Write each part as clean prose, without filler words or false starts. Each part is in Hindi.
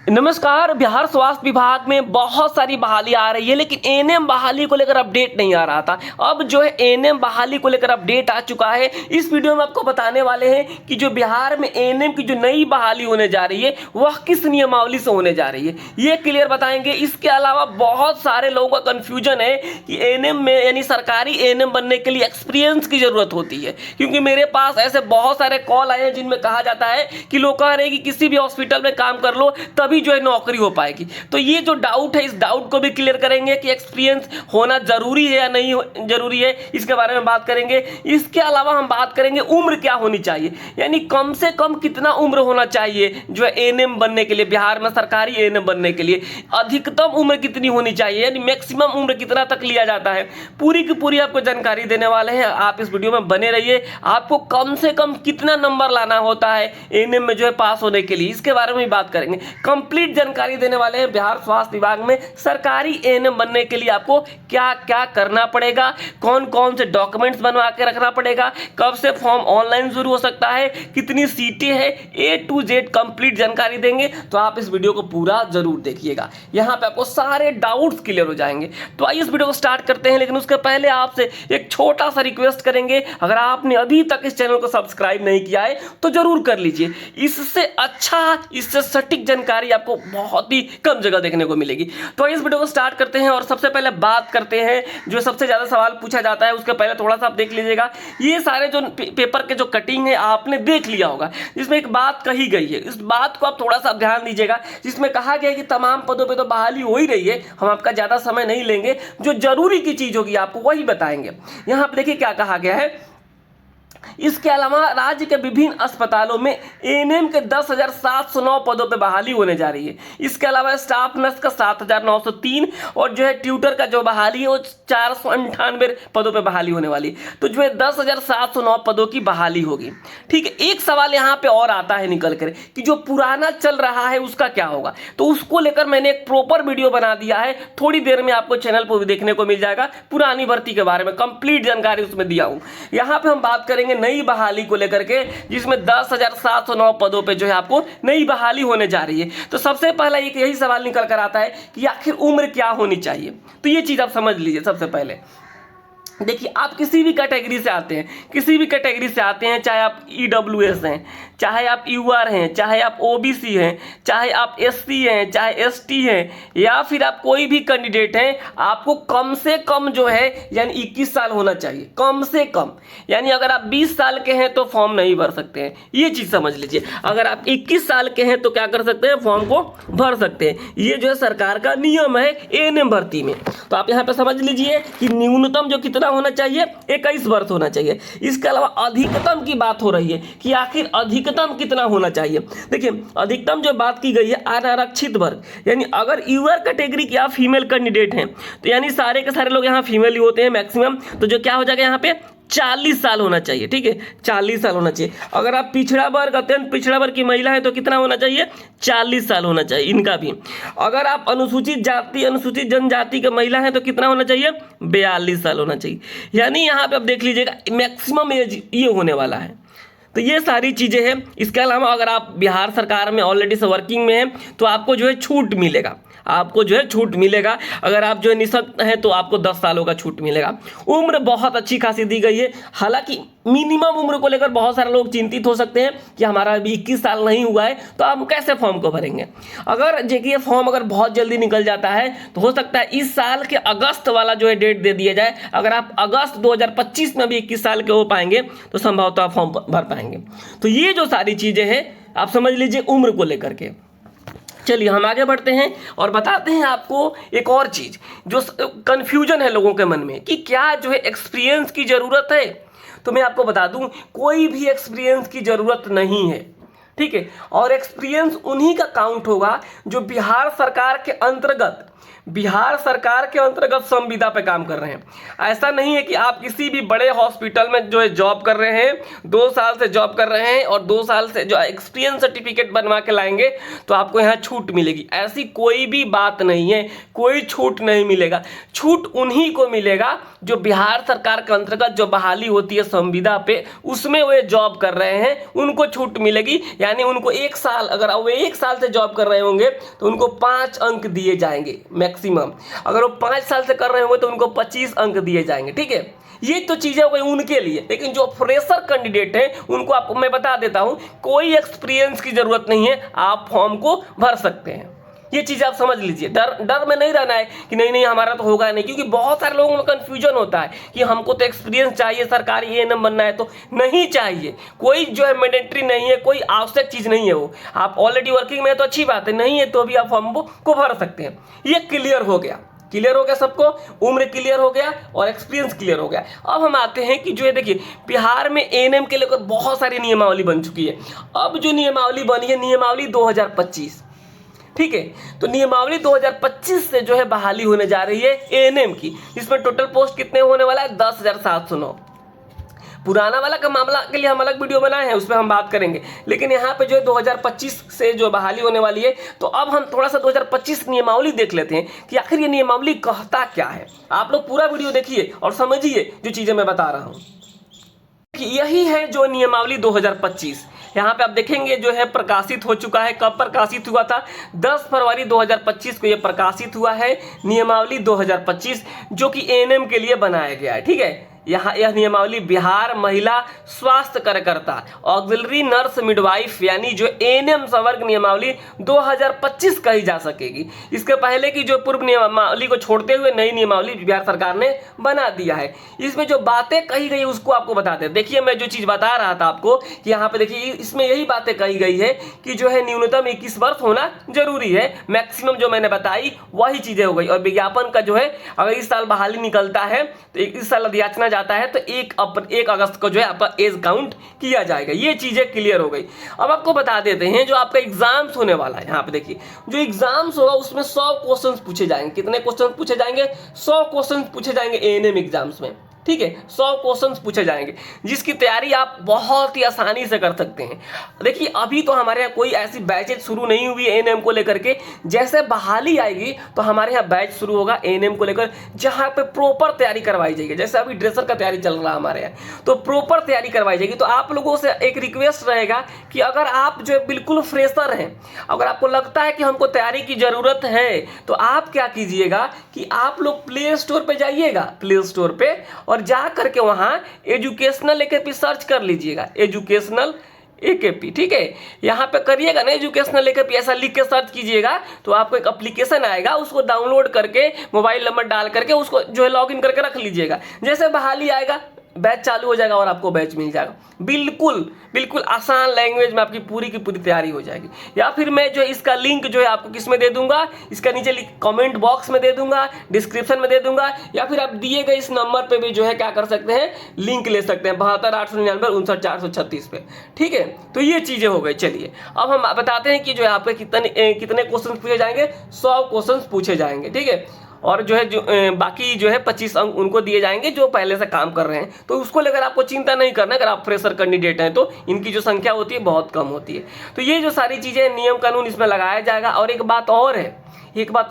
नमस्कार। बिहार स्वास्थ्य विभाग में बहुत सारी बहाली आ रही है, लेकिन एएनएम बहाली को लेकर अपडेट नहीं आ रहा था। अब जो है एएनएम बहाली को लेकर अपडेट आ चुका है। इस वीडियो में आपको बताने वाले हैं कि जो बिहार में एएनएम की जो नई बहाली होने जा रही है वह किस नियमावली से होने जा रही है, ये क्लियर बताएंगे। इसके अलावा बहुत सारे लोगों का कंफ्यूजन है कि एएनएम में यानी सरकारी एएनएम बनने के लिए एक्सपीरियंस की जरूरत होती है, क्योंकि मेरे पास ऐसे बहुत सारे कॉल आए हैं जिनमें कहा जाता है कि लोग कह रहे हैं कि किसी भी हॉस्पिटल में काम कर लो तभी जो है नौकरी हो पाएगी। तो ये जो डाउट है, इस डाउट को भी क्लियर करेंगे कि एक्सपीरियंस होना जरूरी है या नहीं जरूरी है, इसके बारे में बात करेंगे। इसके अलावा हम बात करेंगे उम्र क्या होनी चाहिए, यानी कम से कम कितना उम्र होना चाहिए जो है एएनएम बनने के लिए, बिहार में सरकारी एएनएम बनने के लिए अधिकतम उम्र कितनी होनी चाहिए, यानी मैक्सिमम उम्र कितना तक लिया जाता है। पूरी की पूरी आपको जानकारी देने वाले हैं, आप इस वीडियो में बने रहिए। आपको कम से कम कितना नंबर लाना होता है एएनएम में जो है पास होने के लिए, इसके बारे में भी बात करेंगे। कंप्लीट जानकारी देने वाले हैं। बिहार स्वास्थ्य विभाग में सरकारी एएनएम बनने के लिए आपको क्या क्या करना पड़ेगा, कौन कौन से डॉक्यूमेंट्स बनवा के रखना पड़ेगा, कब से फॉर्म ऑनलाइन शुरू हो सकता है, कितनी सीटें हैं, ए टू जेड कंप्लीट जानकारी देंगे। तो आप इस वीडियो को पूरा जरूर देखिएगा, यहाँ पे आपको सारे डाउट्स क्लियर हो जाएंगे। तो आइए इस वीडियो को स्टार्ट करते हैं, लेकिन उसके पहले आपसे एक छोटा सा रिक्वेस्ट करेंगे, अगर आपने अभी तक इस चैनल को सब्सक्राइब नहीं किया है तो जरूर कर लीजिए। इससे अच्छा, इससे सटीक जानकारी आपको बहुत ही कम जगह देखने को मिलेगी। तो इस वीडियो को स्टार्ट करते हैं और सबसे पहले बात करते हैं जो सबसे ज्यादा सवाल पूछा जाता है। उसके पहले थोड़ा सा आप देख लीजिएगा, ये सारे जो पेपर के जो कटिंग है आपने देख लिया होगा, जिसमें एक बात कही गई है, इस बात को आप थोड़ा सा ध्यान दीजिएगा, जिसमें कहा गया है कि तमाम पदों पर तो बहाली हो ही रही है, हम आपका ज्यादा समय नहीं लेंगे, जो जरूरी की चीज होगी आपको वही बताएंगे। यहां पर देखिए क्या कहा गया है। इसके अलावा राज्य के विभिन्न अस्पतालों में एएनएम के 10,709 पदों पर बहाली होने जा रही है। इसके अलावा स्टाफ नर्स का 7,903 और जो है ट्यूटर का जो बहाली है वो 498 पदों पर बहाली होने वाली है। तो जो है 10,709 पदों की बहाली होगी। ठीक है, एक सवाल यहाँ पे और आता है निकल कर कि जो पुराना चल रहा है उसका क्या होगा। तो उसको लेकर मैंने एक प्रॉपर वीडियो बना दिया है, थोड़ी देर में आपको चैनल पर भी देखने को मिल जाएगा। पुरानी भर्ती के बारे में कंप्लीट जानकारी उसमें दिया हूँ। यहाँ पे हम बात करेंगे नई बहाली को लेकर के, जिसमें 10,709 पदों पे जो है आपको नई बहाली होने जा रही है। तो सबसे पहला एक यही सवाल निकल कर आता है कि आखिर उम्र क्या होनी चाहिए। तो ये चीज आप समझ लीजिए। सबसे पहले देखिए, आप किसी भी कैटेगरी से आते हैं, किसी भी कैटेगरी से आते हैं, चाहे आप ईडब्ल्यूएस हैं, चाहे आप यूआर हैं, चाहे आप ओबीसी हैं, चाहे आप एससी हैं, चाहे एसटी हैं, या फिर आप कोई भी कैंडिडेट हैं, आपको कम से कम जो है यानी 21 साल होना चाहिए, कम से कम। यानी अगर आप 20 साल के हैं तो फॉर्म नहीं भर सकते हैं, ये चीज़ समझ लीजिए। अगर आप 21 साल के हैं तो क्या कर सकते हैं, फॉर्म को भर सकते हैं। ये जो है सरकार का नियम है एएनएम भर्ती में। तो आप यहाँ पे समझ लीजिए कि न्यूनतम जो कितना होना चाहिए, 21 वर्ष होना चाहिए। इसके अलावा अधिकतम की बात हो रही है कि आखिर अधिकतम कितना होना चाहिए। देखिए, अधिकतम जो बात की गई है अनारक्षित वर्ग, यानी अगर यूआर कैटेगरी के आप फीमेल कैंडिडेट हैं तो यानी सारे के सारे लोग यहाँ फीमेल ही होते हैं मैक्सिमम, तो जो क्या हो जाएगा यहाँ पे 40 साल होना चाहिए। ठीक है, 40 साल होना चाहिए। अगर आप पिछड़ा वर्ग, अत्यंत पिछड़ा वर्ग की महिला है तो कितना होना चाहिए, 40 साल होना चाहिए इनका भी। अगर आप अनुसूचित जाति, अनुसूचित जनजाति के महिला है तो कितना होना चाहिए, 42 साल होना चाहिए। यानी यहाँ पे आप देख लीजिएगा मैक्सिमम एज ये होने वाला है। तो ये सारी चीज़ें हैं। इसके अलावा अगर आप बिहार सरकार में ऑलरेडी से वर्किंग में हैं तो आपको जो है छूट मिलेगा, आपको जो है छूट मिलेगा। अगर आप जो है निःशक्त हैं तो आपको 10 सालों का छूट मिलेगा। उम्र बहुत अच्छी खासी दी गई है। हालांकि मिनिमम उम्र को लेकर बहुत सारे लोग चिंतित हो सकते हैं कि हमारा अभी 21 साल नहीं हुआ है तो हम कैसे फॉर्म को भरेंगे। अगर देखिए फॉर्म अगर बहुत जल्दी निकल जाता है तो हो सकता है इस साल के अगस्त वाला जो है डेट दे दिया जाए। अगर आप अगस्त 2025 में भी 21 साल के हो पाएंगे तो संभवतः आप फॉर्म भर पाएंगे। तो ये जो सारी चीज़ें हैं आप समझ लीजिए उम्र को लेकर के। चलिए हम आगे बढ़ते हैं और बताते हैं आपको एक और चीज़ जो कंफ्यूजन है लोगों के मन में कि क्या जो है एक्सपीरियंस की ज़रूरत है। तो मैं आपको बता दूं, कोई भी एक्सपीरियंस की ज़रूरत नहीं है। ठीक है, और एक्सपीरियंस उन्हीं का काउंट होगा जो बिहार सरकार के अंतर्गत बिहार सरकार के अंतर्गत संविदा पे काम कर रहे हैं। ऐसा नहीं है कि आप किसी भी बड़े हॉस्पिटल में जो है जॉब कर रहे हैं, 2 साल से जॉब कर रहे हैं और 2 साल से जो एक्सपीरियंस सर्टिफिकेट बनवा के लाएंगे तो आपको यहाँ छूट मिलेगी। ऐसी कोई भी बात नहीं है, कोई छूट नहीं मिलेगा। छूट उन्हीं को मिलेगा जो बिहार सरकार के अंतर्गत जो बहाली होती है संविदा पे, उसमें वे जॉब कर रहे हैं, उनको छूट मिलेगी। यानी उनको 1 साल, अगर वे 1 साल से जॉब कर रहे होंगे तो उनको 5 अंक दिए जाएंगे मैक्सिमम। अगर वो 5 साल से कर रहे होंगे तो उनको 25 अंक दिए जाएंगे। ठीक है, ये तो चीज़ें हो गई उनके लिए। लेकिन जो फ्रेशर कैंडिडेट है उनको आपको मैं बता देता हूँ, कोई एक्सपीरियंस की ज़रूरत नहीं है, आप फॉर्म को भर सकते हैं। ये चीज़ आप समझ लीजिए। डर में नहीं रहना है कि नहीं हमारा तो होगा नहीं, क्योंकि बहुत सारे लोगों में कन्फ्यूजन होता है कि हमको तो एक्सपीरियंस चाहिए, सरकारी एएनएम बनना है। तो नहीं चाहिए, कोई जो है मैंडेटरी नहीं है, कोई आवश्यक चीज़ नहीं है। वो आप ऑलरेडी वर्किंग में है तो अच्छी बात है, नहीं है तो भी आप फॉर्म को भर सकते हैं। ये क्लियर हो गया सबको, उम्र क्लियर हो गया और एक्सपीरियंस क्लियर हो गया। अब हम आते हैं कि जो है देखिए, बिहार में एएनएम के लेकर बहुत सारी नियमावली बन चुकी है। अब जो नियमावली बनी है, नियमावली 2025, ठीक है। तो नियमावली 2025 से जो है बहाली होने जा रही है एएनएम की। इसमें टोटल पोस्ट कितने होने वाला है? 10,709। पुराना वाला का मामला के लिए हम अलग वीडियो बनाए हैं, उसमें हम बात करेंगे। लेकिन यहाँ पे जो है 2025 से जो बहाली होने वाली है, तो अब हम थोड़ा सा 2025 नियमावली देख लेते हैं कि आखिर ये नियमावली कहता क्या है। आप लोग पूरा वीडियो देखिए और समझिए जो चीज़ें मैं बता रहा हूँ। यही है जो नियमावली 2025। यहाँ पे आप देखेंगे जो है प्रकाशित हो चुका है। कब प्रकाशित हुआ था? 10 फरवरी 2025 को ये प्रकाशित हुआ है नियमावली 2025, जो कि एएनएम के लिए बनाया गया है। ठीक है, यहाँ यह नियमावली बिहार महिला स्वास्थ्य कार्यकर्ता ऑक्सिलरी नर्स मिडवाइफ यानी जो एएनएम संवर्ग नियमावली 2025 कही जा सकेगी। इसके पहले की जो पूर्व नियमावली को छोड़ते हुए नई नियमावली बिहार सरकार ने बना दिया है। इसमें जो बातें कही गई उसको आपको बताते हैं। देखिए, मैं जो चीज़ बता रहा था आपको कि यहाँ पे देखिए, इसमें यही बातें कही गई है कि जो है न्यूनतम 21 वर्ष होना जरूरी है। मैक्सिमम जो मैंने बताई वही चीज़ें हो गई। और विज्ञापन का जो है, अगर इस साल बहाली निकलता है तो इस साल याचना जाता है तो 1 अगस्त को जो है आपका एज काउंट किया जाएगा। ये चीजें क्लियर हो गई। अब आपको बता देते हैं जो आपका एग्जाम्स होने वाला है। यहाँ पे देखिए, जो एग्जाम्स होगा उसमें 100 क्वेश्चंस पूछे जाएंगे। कितने क्वेश्चन पूछे जाएंगे? 100 क्वेश्चन पूछे जाएंगे एएनएम एग्जाम्स में। ठीक है, 100 क्वेश्चंस पूछे जाएंगे, जिसकी तैयारी आप बहुत ही आसानी से कर सकते हैं। देखिए, अभी तो हमारे यहाँ कोई ऐसी बैचेज शुरू नहीं हुई एएनएम को लेकर के। जैसे बहाली आएगी तो हमारे यहाँ बैच शुरू होगा एएनएम को लेकर, जहाँ पे प्रॉपर तैयारी करवाई जाएगी। जैसे अभी ड्रेसर का तैयारी चल रहा है हमारे यहाँ, तो प्रॉपर तैयारी करवाई जाएगी। तो आप लोगों से एक रिक्वेस्ट रहेगा कि अगर आप जो है बिल्कुल फ्रेशर हैं, अगर आपको लगता है कि हमको तैयारी की जरूरत है, तो आप क्या कीजिएगा कि आप लोग प्ले स्टोर पर जाइएगा, प्ले स्टोर पर, और जा करके वहां एजुकेशनल एकेपी सर्च कर लीजिएगा। एजुकेशनल एकेपी, ठीक है, यहाँ पे करिएगा ना एजुकेशनल एकेपी, ऐसा लिख के सर्च कीजिएगा तो आपको एक एप्लीकेशन आएगा। उसको डाउनलोड करके मोबाइल नंबर डाल करके उसको जो है लॉगिन करके रख लीजिएगा। जैसे बहाली आएगा बैच चालू हो जाएगा और आपको बैच मिल जाएगा। बिल्कुल आसान लैंग्वेज में आपकी पूरी की पूरी तैयारी हो जाएगी। या फिर मैं जो इसका लिंक जो है आपको किस में दे दूंगा, इसका नीचे कमेंट बॉक्स में दे दूंगा, डिस्क्रिप्शन में दे दूंगा, या फिर आप दिए गए इस नंबर पे भी जो है क्या कर सकते हैं, लिंक ले सकते हैं 72,899,59,436 पे। ठीक है, तो ये चीजें हो गई। चलिए अब हम बताते हैं कि जो है आपके कितने क्वेश्चन पूछे जाएंगे। 100 क्वेश्चन पूछे जाएंगे। ठीक है, और जो है बाकी जो है 25 अंक उनको दिए जाएंगे जो पहले से काम कर रहे हैं। तो उसको लेकर आपको चिंता नहीं करना। अगर आप फ्रेशर कैंडिडेट हैं तो इनकी जो संख्या होती है बहुत कम होती है। तो ये जो सारी चीजें नियम कानून इसमें लगाया जाएगा। और एक बात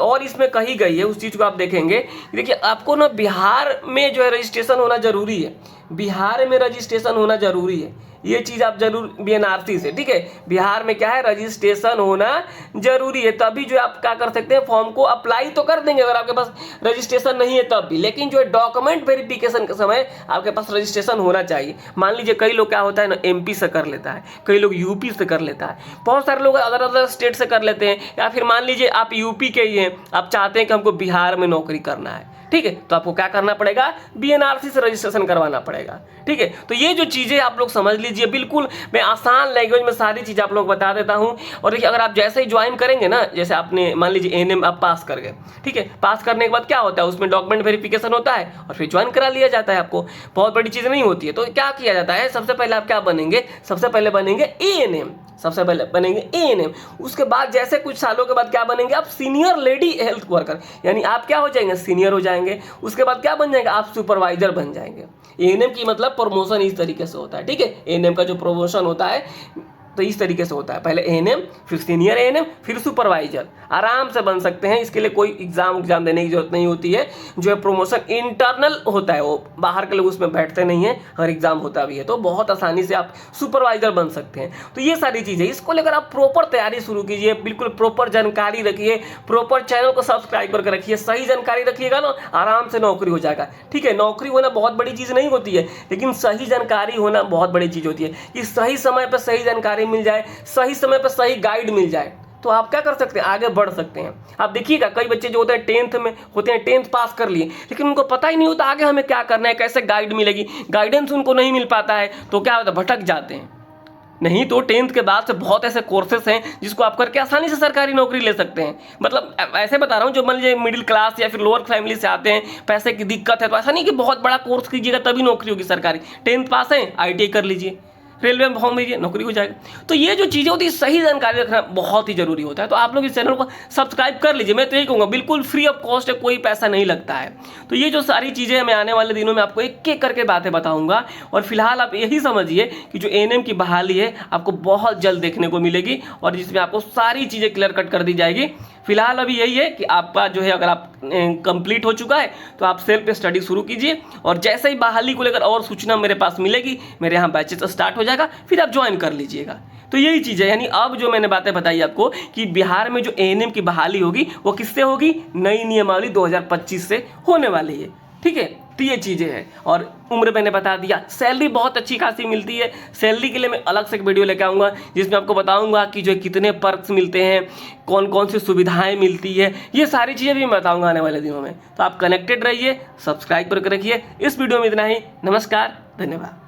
और इसमें कही गई है, उस चीज को आप देखेंगे। देखिए, आपको ना बिहार में जो है रजिस्ट्रेशन होना जरूरी है। बिहार में रजिस्ट्रेशन होना जरूरी है, ये चीज आप जरूर बीएनआरसी से, ठीक है, बिहार में क्या है, रजिस्ट्रेशन होना जरूरी है। तभी जो आप क्या कर सकते हैं, फॉर्म को अप्लाई तो कर देंगे अगर आपके पास रजिस्ट्रेशन नहीं है तब भी, लेकिन जो है डॉक्यूमेंट वेरिफिकेशन के समय आपके पास रजिस्ट्रेशन होना चाहिए। मान लीजिए कई लोग क्या होता है ना, एमपी से कर लेता है, कई लोग यूपी से कर लेता है, बहुत सारे लोग अदर स्टेट से कर लेते हैं, या फिर मान लीजिए आप यूपी के ही हैं, आप चाहते हैं कि हमको बिहार में नौकरी करना है, ठीक है, तो आपको क्या करना पड़ेगा, बीएनआरसी से रजिस्ट्रेशन करवाना पड़ेगा। ठीक है, तो ये जो चीज़ें आप लोग समझ लीजिए। बिल्कुल मैं आसान लैंग्वेज में सारी चीज़ें आप लोग बता देता हूँ। और देखिए, अगर आप जैसे ही ज्वाइन करेंगे ना, जैसे आपने मान लीजिए एएनएम आप पास कर गए, ठीक है, पास करने के बाद क्या होता है, उसमें डॉक्यूमेंट वेरिफिकेशन होता है और फिर ज्वाइन करा लिया जाता है। आपको बहुत बड़ी चीज़ नहीं होती है। तो क्या किया जाता है, सबसे पहले आप क्या बनेंगे, सबसे पहले बनेंगे एएनएम। सबसे पहले बनेंगे एएनएम, उसके बाद जैसे कुछ सालों के बाद क्या बनेंगे आप सीनियर लेडी हेल्थ वर्कर, यानी आप क्या हो जाएंगे सीनियर हो जाएंगे। उसके बाद क्या बन जाएंगे आप सुपरवाइजर बन जाएंगे। एएनएम की मतलब प्रमोशन इस तरीके से होता है, ठीक है। एएनएम का जो प्रमोशन होता है तो इस तरीके से होता है, पहले एएनएम, फिर सीनियर एएनएम, फिर सुपरवाइजर। आराम से बन सकते हैं, इसके लिए कोई एग्जाम देने की जरूरत नहीं होती है। जो है प्रमोशन इंटरनल होता है, वो बाहर के लोग उसमें बैठते नहीं है, अगर एग्जाम होता भी है तो बहुत आसानी से आप सुपरवाइजर बन सकते हैं। तो ये सारी चीज़ें, इसको लेकर आप प्रॉपर तैयारी शुरू कीजिए, बिल्कुल प्रॉपर जानकारी रखिए, प्रॉपर चैनल को सब्सक्राइब करके रखिए, सही जानकारी रखिएगा ना, आराम से नौकरी हो जाएगा, ठीक है। नौकरी होना बहुत बड़ी चीज़ नहीं होती है, लेकिन सही जानकारी होना बहुत बड़ी चीज़ होती है कि सही समय पर सही जानकारी मिल जाए, सही समय पर सही गाइड मिल जाए, तो आप क्या कर सकते हैं आगे बढ़ सकते हैं। आप देखिएगा कई बच्चे जो होते हैं 10th में होते हैं, 10th पास कर लिए, लेकिन उनको पता ही नहीं होता आगे हमें क्या करना है, कैसे गाइड मिलेगी, गाइडेंस उनको नहीं मिल पाता है, तो क्या होता है भटक जाते हैं। नहीं तो 10th के बाद से बहुत ऐसे कोर्सेस हैं जिसको आप करके आसानी से सरकारी नौकरी ले सकते हैं। मतलब ऐसे बता रहा हूँ, जो मान लीजिए मिडिल क्लास या फिर लोअर फैमिली से आते हैं, पैसे की दिक्कत है, तो ऐसा नहीं कि बहुत बड़ा कोर्स कीजिएगा तभी नौकरी होगी सरकारी। 10th पास है ITI कर लीजिए, रेलवे में फॉर्म दीजिए, नौकरी हो जाएगा। तो ये जो चीज़ें होती है सही जानकारी रखना बहुत ही जरूरी होता है। तो आप लोग इस चैनल को सब्सक्राइब कर लीजिए, मैं तो यही कहूँगा, बिल्कुल फ्री ऑफ कॉस्ट है, कोई पैसा नहीं लगता है। तो ये जो सारी चीज़ें मैं आने वाले दिनों में आपको एक एक करके बातें बताऊंगा, और फिलहाल आप यही समझिए कि जो एएनएम की बहाली है आपको बहुत जल्द देखने को मिलेगी, और जिसमें आपको सारी चीज़ें क्लियर कट कर दी जाएगी। फिलहाल अभी यही है कि आपका जो है अगर आप कंप्लीट हो चुका है तो आप सेल्फ स्टडी शुरू कीजिए, और जैसे ही बहाली को लेकर और सूचना मेरे पास मिलेगी, मेरे यहाँ बैचेस स्टार्ट हो जाएगा, फिर आप ज्वाइन कर लीजिएगा। तो यही चीज़ है, यानी अब जो मैंने बातें बताई आपको कि बिहार में जो एएनएम की बहाली होगी वो किससे होगी, नई नियमावली 2025 से होने वाली है, ठीक है। तो ये चीज़ें हैं, और उम्र मैंने बता दिया, सैलरी बहुत अच्छी खासी मिलती है। सैलरी के लिए मैं अलग से एक वीडियो लेकर आऊँगा जिसमें आपको बताऊँगा कि जो कितने पर्क्स मिलते हैं, कौन कौन सी सुविधाएं मिलती है, ये सारी चीज़ें भी मैं बताऊँगा आने वाले दिनों में। तो आप कनेक्टेड रहिए, सब्सक्राइब करके रखिए। इस वीडियो में इतना ही, नमस्कार, धन्यवाद।